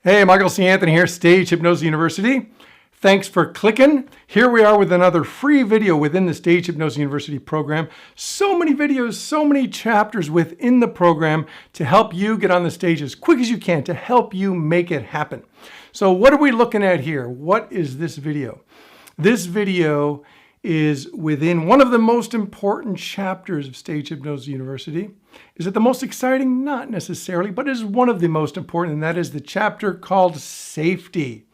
Hey, Michael C. Anthony here, Stage Hypnosis University. Thanks for clicking. Here we are with another free video within the Stage Hypnosis University program. So many videos, so many chapters within the program to help you get on the stage as quick as you can, to help you make it happen. So what are we looking at here? What is this video? This video is within one of the most important chapters of Stage Hypnosis University. Is it the most exciting? Not necessarily, but it is one of the most important, and that is the chapter called Safety.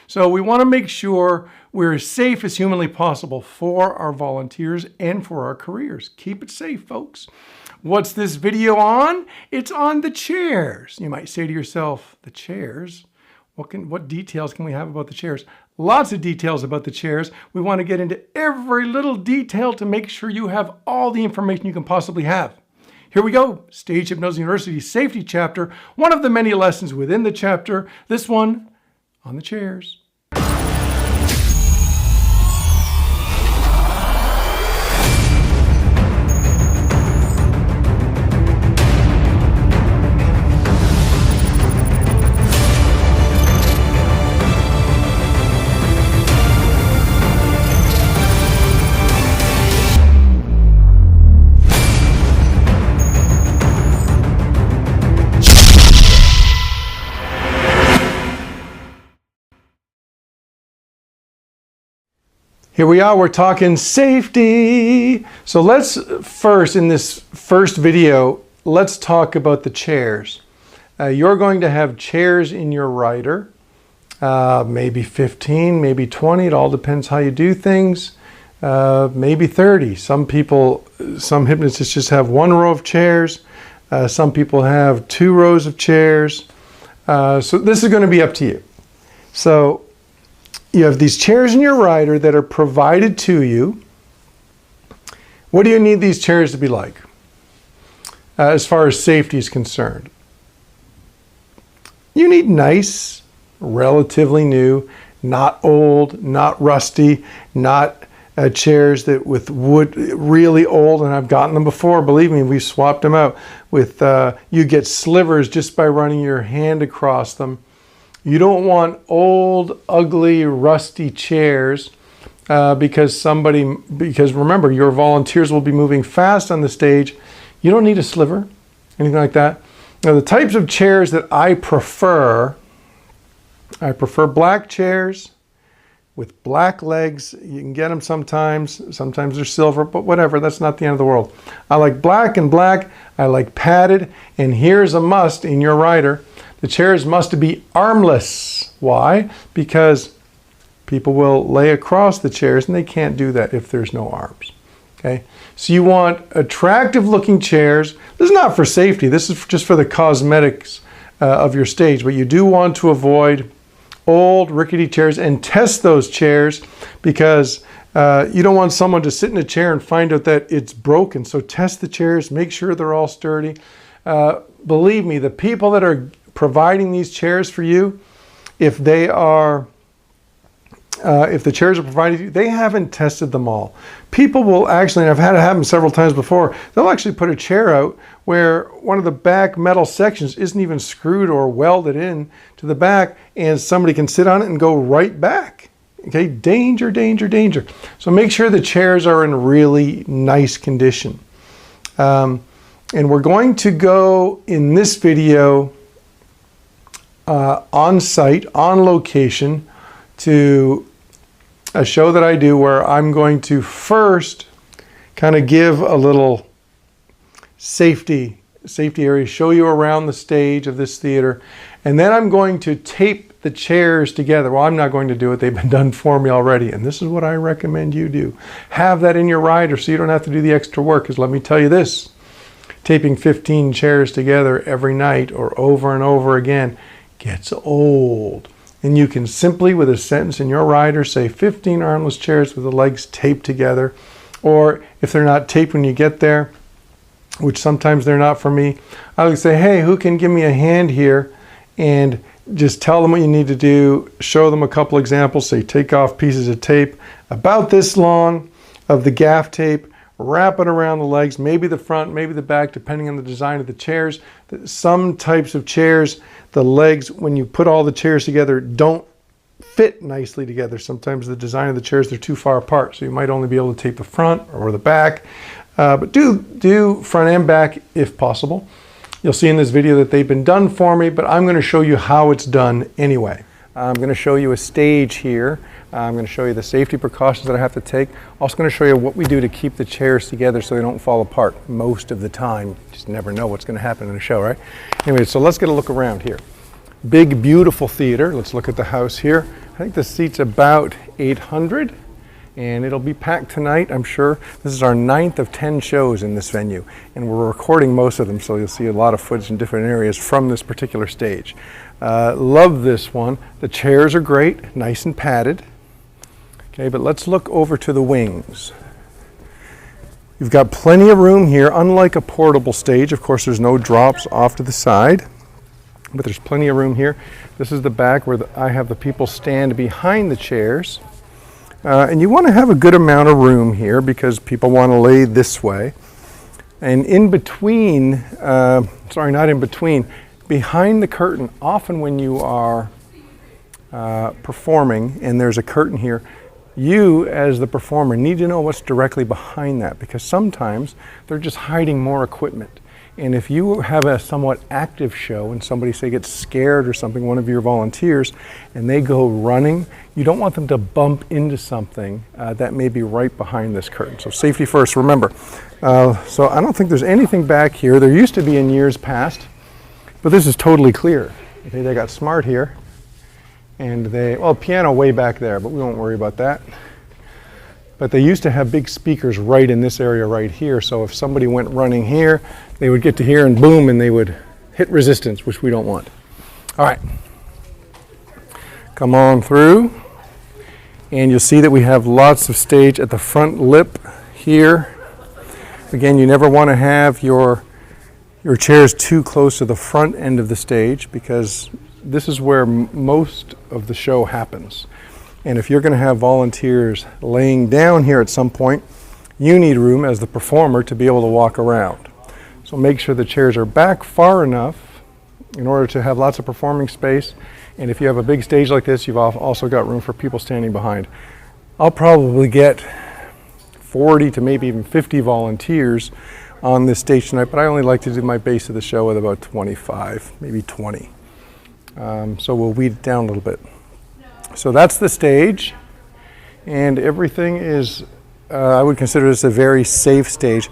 So we want to make sure we're as safe as humanly possible for our volunteers and for our careers. Keep it safe, folks. What's this video on? It's on the chairs. You might say to yourself, the chairs? What details can we have about the chairs? Lots of details about the chairs. We want to get into every little detail to make sure you have all the information you can possibly have. Here we go, Stage Hypnosis University Safety Chapter, one of the many lessons within the chapter, this one on the chairs. Here we are, we're talking safety. So let's first, in this first video, let's talk about the chairs. You're going to have chairs in your rider, maybe 15, maybe 20, it all depends how you do things, maybe 30. Some hypnotists just have one row of chairs. Some people have 2 rows of chairs. So this is going to be up to you. So you have these chairs in your rider that are provided to you. What do you need these chairs to be like as far as safety is concerned? You need nice, relatively new, not old, not rusty, not chairs that with wood really old, and I've gotten them before, believe me, we've swapped them out with, you get slivers just by running your hand across them. You don't want old, ugly, rusty chairs because remember, your volunteers will be moving fast on the stage. You don't need a sliver, anything like that. Now, the types of chairs that I prefer black chairs with black legs. You can get them sometimes they're silver, but whatever, that's not the end of the world. I like black and black, I like padded, and here's a must in your rider. The chairs must be armless. Why? Because people will lay across the chairs and they can't do that if there's no arms. Okay? So you want attractive looking chairs. This is not for safety. This is just for the cosmetics of your stage. But you do want to avoid old rickety chairs and test those chairs because you don't want someone to sit in a chair and find out that it's broken. So test the chairs, make sure they're all sturdy. Believe me, the people that are providing these chairs for you, if the chairs are provided to you, they haven't tested them all. People will actually, and I've had it happen several times before, they'll actually put a chair out where one of the back metal sections isn't even screwed or welded in to the back, and somebody can sit on it and go right back. Okay, danger, danger, danger. So make sure the chairs are in really nice condition. And we're going to go in this video on site, on location, to a show that I do where I'm going to first kind of give a little safety area, show you around the stage of this theater, and then I'm going to tape the chairs together. Well, I'm not going to do it. They've been done for me already, and this is what I recommend you do. Have that in your rider so you don't have to do the extra work, because let me tell you this, taping 15 chairs together every night or over and over again gets old. And you can simply, with a sentence in your rider, say 15 armless chairs with the legs taped together. Or if they're not taped when you get there, which sometimes they're not for me, I would say, hey, who can give me a hand here? And just tell them what you need to do, show them a couple examples, say take off pieces of tape about this long of the gaff tape, wrap it around the legs, maybe the front, maybe the back, depending on the design of the chairs. Some types of chairs, the legs, when you put all the chairs together, don't fit nicely together. Sometimes the design of the chairs, they're too far apart, so you might only be able to tape the front or the back. But do front and back if possible. You'll see in this video that they've been done for me, but I'm going to show you how it's done anyway. I'm going to show you a stage here. I'm going to show you the safety precautions that I have to take. Also going to show you what we do to keep the chairs together so they don't fall apart most of the time. You just never know what's going to happen in a show, right? Anyway, so let's get a look around here. Big, beautiful theater. Let's look at the house here. I think the seat's about 800, and it'll be packed tonight, I'm sure. This is our 9th of 10 shows in this venue, and we're recording most of them, so you'll see a lot of footage in different areas from this particular stage. Love this one. The chairs are great, nice and padded. Okay, but let's look over to the wings. You've got plenty of room here, unlike a portable stage. Of course, there's no drops off to the side, but there's plenty of room here. This is the back where I have the people stand behind the chairs. And you want to have a good amount of room here because people want to lay this way. And in between, not in between, behind the curtain, often when you are performing and there's a curtain here, you as the performer need to know what's directly behind that, because sometimes they're just hiding more equipment. And if you have a somewhat active show and somebody, say, gets scared or something, one of your volunteers, and they go running, you don't want them to bump into something that may be right behind this curtain. So safety first, remember. So I don't think there's anything back here. There used to be in years past, but this is totally clear. Okay, they got smart here. And piano way back there, but we won't worry about that. But they used to have big speakers right in this area right here, so if somebody went running here, they would get to here and boom, and they would hit resistance, which we don't want. All right. Come on through. And you'll see that we have lots of stage at the front lip here. Again, you never want to have your chairs too close to the front end of the stage, because this is where most of the show happens. And if you're going to have volunteers laying down here at some point, you need room as the performer to be able to walk around. So make sure the chairs are back far enough in order to have lots of performing space. And if you have a big stage like this, you've also got room for people standing behind. I'll probably get 40 to maybe even 50 volunteers on this stage tonight, but I only like to do my base of the show with about 25, maybe 20. So we'll weed it down a little bit. So that's the stage, and everything is, I would consider this a very safe stage.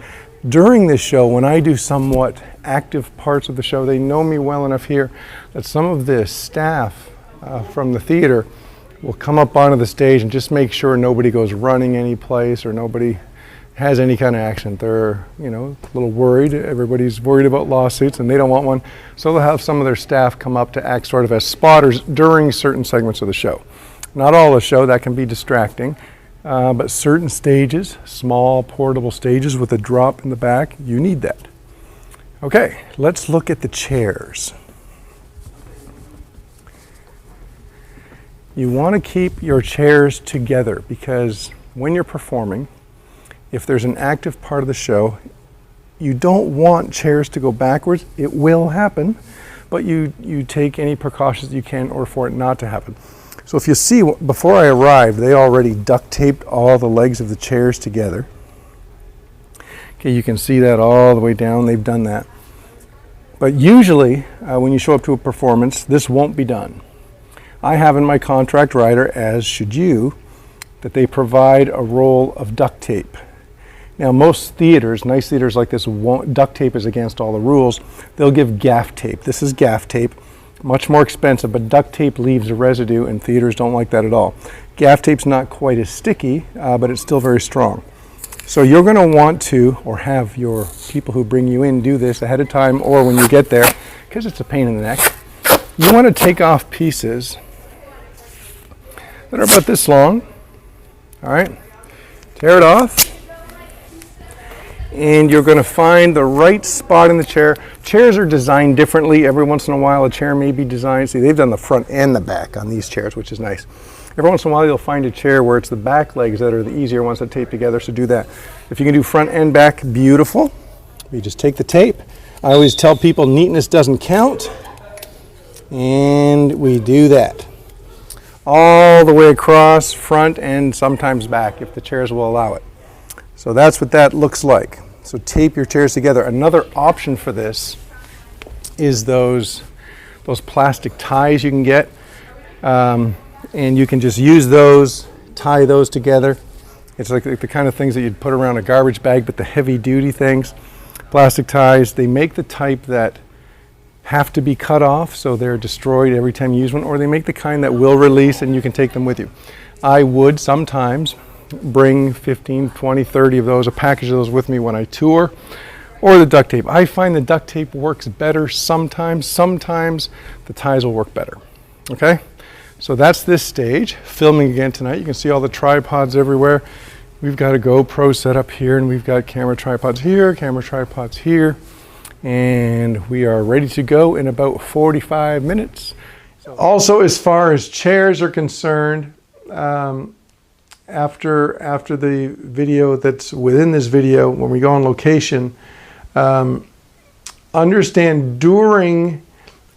During this show, when I do somewhat active parts of the show, they know me well enough here that some of the staff from the theater will come up onto the stage and just make sure nobody goes running any place or nobody has any kind of action. They're, a little worried. Everybody's worried about lawsuits and they don't want one. So they'll have some of their staff come up to act sort of as spotters during certain segments of the show. Not all the show, that can be distracting, but certain stages, small portable stages with a drop in the back, you need that. Okay, let's look at the chairs. You want to keep your chairs together because when you're performing, if there's an active part of the show, you don't want chairs to go backwards. It will happen, but you take any precautions you can in order for it not to happen. So if you see, before I arrived, they already duct taped all the legs of the chairs together. Okay, you can see that all the way down. They've done that. But usually, when you show up to a performance, this won't be done. I have in my contract rider, as should you, that they provide a roll of duct tape. Now, most theaters, nice theaters like this, duct tape is against all the rules. They'll give gaff tape. This is gaff tape, much more expensive, but duct tape leaves a residue, and theaters don't like that at all. Gaff tape's not quite as sticky, but it's still very strong. So you're going to want to, or have your people who bring you in do this ahead of time, or when you get there, because it's a pain in the neck. You want to take off pieces that are about this long. All right, tear it off. and you're going to find the right spot in the chair. Chairs are designed differently. Every once in a while a chair may be designed, see, they've done the front and the back on these chairs, which is nice. Every once in a while you'll find a chair where it's the back legs that are the easier ones to tape together, so do that. If you can do front and back, beautiful. You just take the tape. I always tell people neatness doesn't count, and we do that. All the way across, front and sometimes back, if the chairs will allow it. So that's what that looks like. So tape your chairs together. Another option for this is those plastic ties you can get. And you can just use those, tie those together. It's like the kind of things that you'd put around a garbage bag, but the heavy duty things. Plastic ties, they make the type that have to be cut off, so they're destroyed every time you use one, or they make the kind that will release and you can take them with you. I would sometimes bring 15, 20, 30 of those, a package of those with me when I tour, or the duct tape. I find the duct tape works better sometimes. Sometimes the ties will work better, okay? So that's this stage. Filming again tonight. You can see all the tripods everywhere. We've got a GoPro set up here, and we've got camera tripods here, camera tripods here, and we are ready to go in about 45 minutes. Also, as far as chairs are concerned, after the video that's within this video, when we go on location, understand during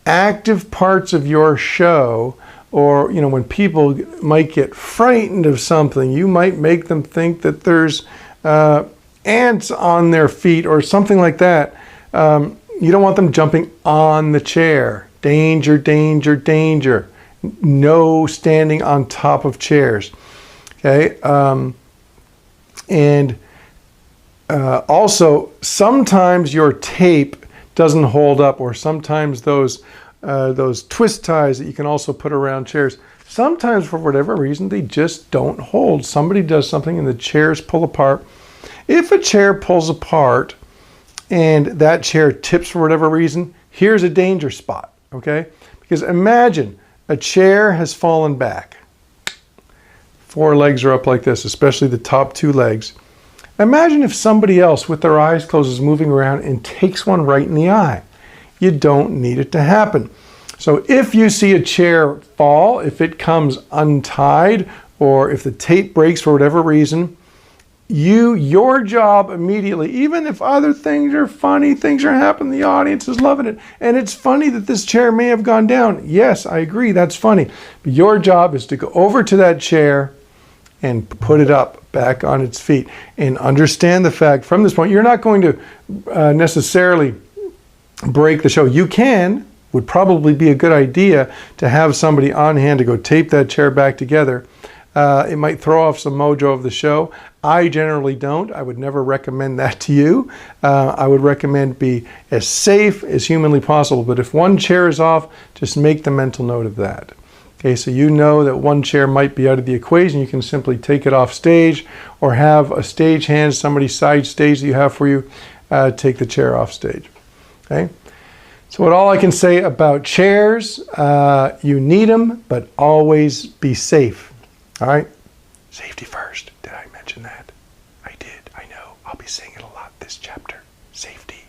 active parts of your show, or when people might get frightened of something, you might make them think that there's ants on their feet or something like that. You don't want them jumping on the chair. Danger, danger, danger. No standing on top of chairs. Okay. Also, sometimes your tape doesn't hold up, or sometimes those twist ties that you can also put around chairs, sometimes for whatever reason they just don't hold. Somebody does something and the chairs pull apart. If a chair pulls apart and that chair tips for whatever reason, here's a danger spot, okay? Because imagine a chair has fallen back. 4 legs are up like this, especially the top 2 legs. Imagine if somebody else with their eyes closed is moving around and takes one right in the eye. You don't need it to happen. So if you see a chair fall, if it comes untied, or if the tape breaks for whatever reason, your job immediately, even if other things are funny, things are happening, the audience is loving it, and it's funny that this chair may have gone down. Yes, I agree, that's funny. But your job is to go over to that chair and put it up back on its feet, and understand the fact from this point, you're not going to necessarily break the show. You would probably be a good idea to have somebody on hand to go tape that chair back together. It might throw off some mojo of the show. I generally don't. I would never recommend that to you. I would recommend be as safe as humanly possible. But if one chair is off, just make the mental note of that. Okay, so you know that one chair might be out of the equation. You can simply take it off stage, or have a stage hand, somebody side stage that you have for you, take the chair off stage. Okay, so what all I can say about chairs, you need them, but always be safe. All right, safety first. Did I mention that? I did. I know. I'll be saying it a lot this chapter. Safety.